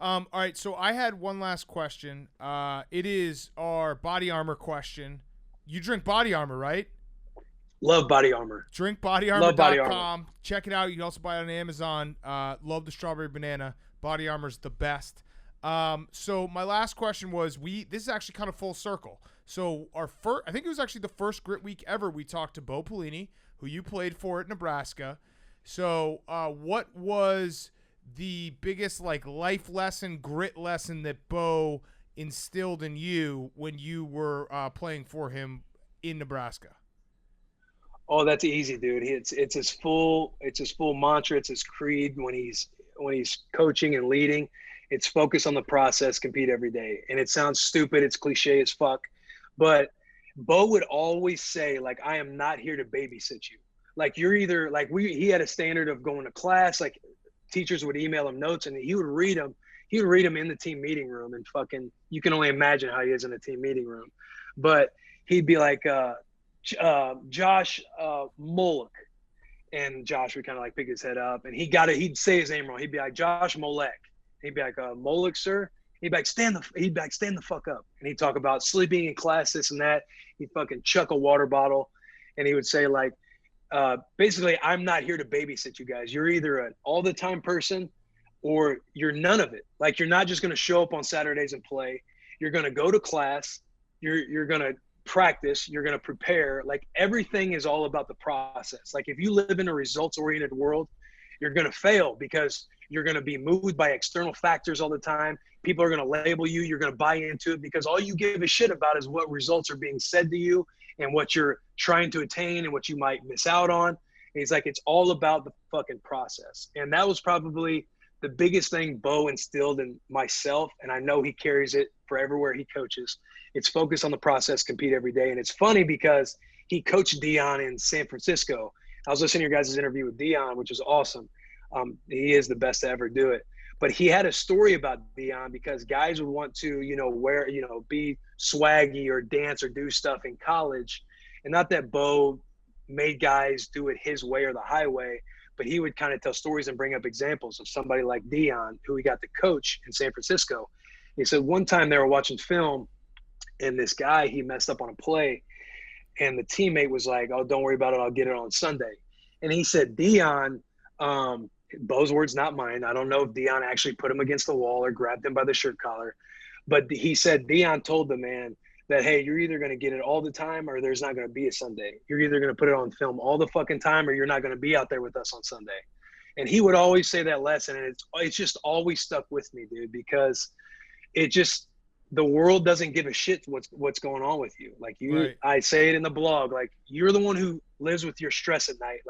All right, so I had one last question. It is our body armor question. You drink body armor, right? Love body armor. Love body armor. drinkbodyarmor.com. Check it out. You can also buy it on Amazon. Love the strawberry banana. Body armor's the best. So my last question was, this is actually kind of full circle. So I think it was actually the first Grit Week ever we talked to Bo Pelini, who you played for at Nebraska. So what was the biggest life lesson, grit lesson that Bo instilled in you when you were playing for him in Nebraska? Oh, that's easy, dude. It's his full mantra. It's his creed when he's coaching and leading. It's focus on the process, compete every day. And it sounds stupid. It's cliche as fuck, but Bo would always say, I am not here to babysit you. You're either he had a standard of going to class. Teachers would email him notes and he would read them. He would read them in the team meeting room, and you can only imagine how he is in a team meeting room. But he'd be like, Josh Molek, and Josh would kind of pick his head up, and he'd say his name wrong. He'd be like, Josh Molek. He'd be like, Molek, sir. He'd be like, stand the fuck up. And he'd talk about sleeping in class, this and that. He'd fucking chuck a water bottle, and he would say basically, I'm not here to babysit you guys. You're either an all the time person or you're none of it. You're not just going to show up on Saturdays and play. You're going to go to class. You're going to practice. You're going to prepare. Everything is all about the process. If you live in a results oriented world, you're going to fail because you're going to be moved by external factors all the time. People are going to label you. You're going to buy into it because all you give a shit about is what results are being said to you and what you're trying to attain and what you might miss out on. And he's like, it's all about the fucking process. And that was probably the biggest thing Bo instilled in myself. And I know he carries it for everywhere he coaches. It's focus on the process, compete every day. And it's funny because he coached Dion in San Francisco. I was listening to your guys' interview with Dion, which was awesome. He is the best to ever do it. But he had a story about Dion because guys would want to, be swaggy or dance or do stuff in college. And not that Bo made guys do it his way or the highway, but he would kind of tell stories and bring up examples of somebody like Dion, who he got to coach in San Francisco. He said one time they were watching film and this guy, he messed up on a play and the teammate was like, oh, don't worry about it. I'll get it on Sunday. And he said, Dion, Bo's words, not mine. I don't know if Dion actually put him against the wall or grabbed him by the shirt collar, but he said Dion told the man that, hey, you're either going to get it all the time or there's not going to be a Sunday. You're either going to put it on film all the fucking time or you're not going to be out there with us on Sunday. And he would always say that lesson, and it's just always stuck with me, dude, because the world doesn't give a shit what's going on with you. Right. I say it in the blog, you're the one who lives with your stress at night.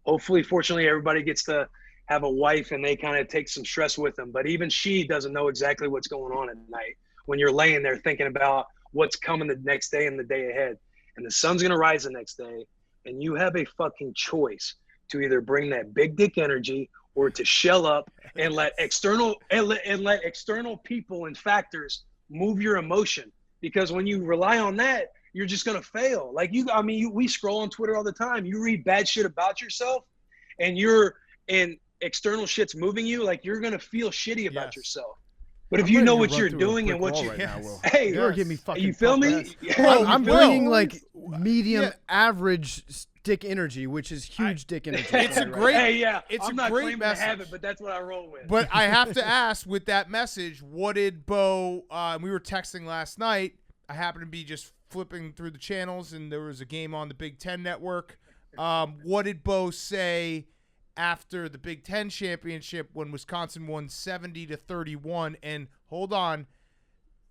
Hopefully, fortunately, everybody gets to have a wife and they kind of take some stress with them. But even she doesn't know exactly what's going on at night when you're laying there thinking about what's coming the next day and the day ahead. And the sun's going to rise the next day. And you have a fucking choice to either bring that big dick energy or to shell up and let external people and factors move your emotion. Because when you rely on that, you're just going to fail. We scroll on Twitter all the time. You read bad shit about yourself and external shit's moving you, you're going to feel shitty about yourself. But if you know what you're doing and what you right now, Will. hey, you're giving me fucking. You feel me? I'm bringing medium average dick energy, which is huge dick energy. It's a great. Hey, yeah. It's I'm a not great claiming message. to have it, but that's what I roll with. But I have to ask, with that message, what did Bo? We were texting last night. I happened to be just flipping through the channels, and there was a game on the Big Ten Network. What did Bo say after the Big Ten championship when Wisconsin won 70-31? And hold on,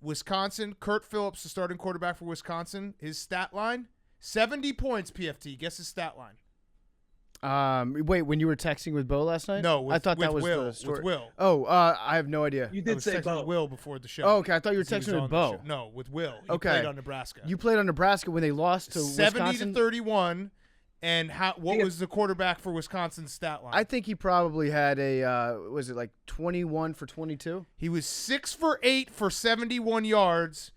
Wisconsin, Kurt Phillips, the starting quarterback for Wisconsin, his stat line, 70 points, PFT. Guess his stat line. Wait, when you were texting with Bo last night? No, I thought that was Will, the story. with Will. Oh, I have no idea. You I did was say texting Bo. with Will before the show. Oh, okay. I thought you were 'Cause he was texting on with the Bo. show. No, with Will. He Okay. played on Nebraska. You played on Nebraska when they lost to 70 Wisconsin? to 31. And what was the quarterback for Wisconsin's stat line? I think he probably had was it 21 for 22? He was 6 for 8 for 71 yards.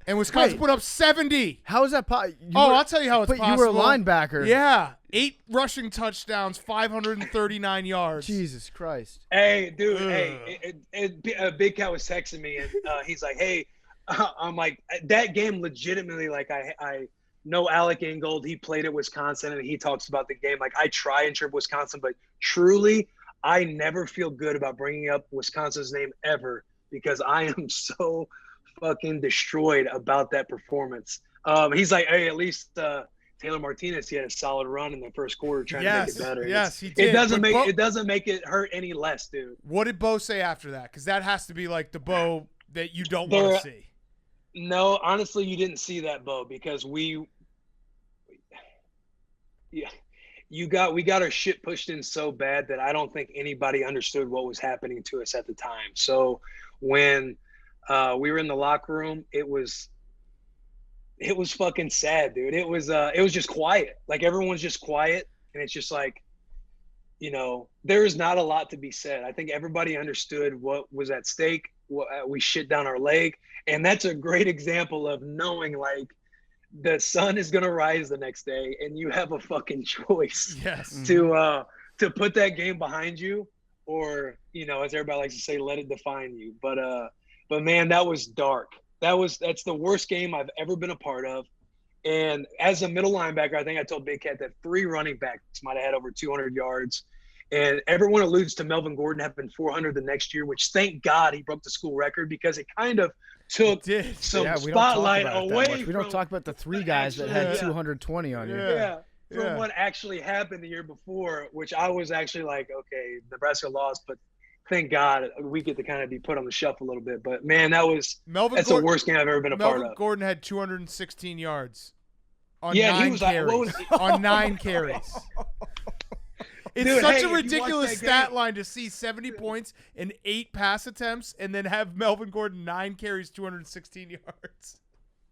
And Wisconsin put up 70. How is that I'll tell you how it's but possible. You were a linebacker. Yeah. 8 rushing touchdowns, 539 yards. Jesus Christ. Hey, dude. Big Cat was texting me, and he's like, hey, I'm like, that game legitimately, like, I know Alec Ingold. He played at Wisconsin, and he talks about the game. Like, I try and trip Wisconsin, but truly, I never feel good about bringing up Wisconsin's name ever because I am so fucking destroyed about that performance. He's like, hey, at least Taylor Martinez, he had a solid run in the first quarter trying to make it better. Yes, he did. It doesn't make it hurt any less, dude. What did Bo say after that? Because that has to be like the Bo that you don't want to see. No, honestly, you didn't see that, Bo, because we got our shit pushed in so bad that I don't think anybody understood what was happening to us at the time. So when we were in the locker room, it was fucking sad, dude. It was just quiet. Like, everyone's just quiet, and it's just like, there is not a lot to be said. I think everybody understood what was at stake. We shit down our leg, and that's a great example of knowing, like, the sun is gonna rise the next day, and you have a fucking choice. Yes. To put that game behind you, or as everybody likes to say, let it define you. But man, that was dark. That's the worst game I've ever been a part of. And as a middle linebacker, I think I told Big Cat that 3 running backs might have had over 200 yards. And everyone alludes to Melvin Gordon having 400 the next year, which thank God he broke the school record because it kind of took some spotlight away. We don't talk about the 3 guys that had 220 on you. Yeah. From what actually happened the year before, which I was actually like, okay, Nebraska lost, but thank God we get to kind of be put on the shelf a little bit. But, man, that's the worst game I've ever been a part of. Melvin Gordon had 216 yards on he was carries. On 9 carries. It's such a ridiculous stat line to see 70 points and 8 pass attempts and then have Melvin Gordon 9 carries, 216 yards.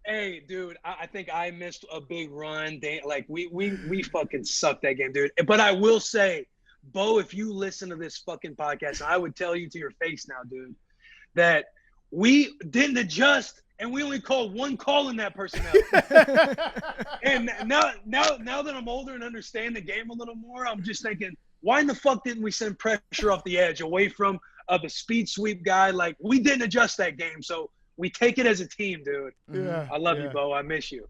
Hey, dude, I think I missed a big run. Like, we fucking sucked that game, dude. But I will say, Bo, if you listen to this fucking podcast, I would tell you to your face now, dude, that we didn't adjust and we only called 1 call in that personnel. And now that I'm older and understand the game a little more, I'm just thinking, why in the fuck didn't we send pressure off the edge away from the speed sweep guy? Like, we didn't adjust that game, so we take it as a team, dude. Yeah, I love you, Bo. I miss you.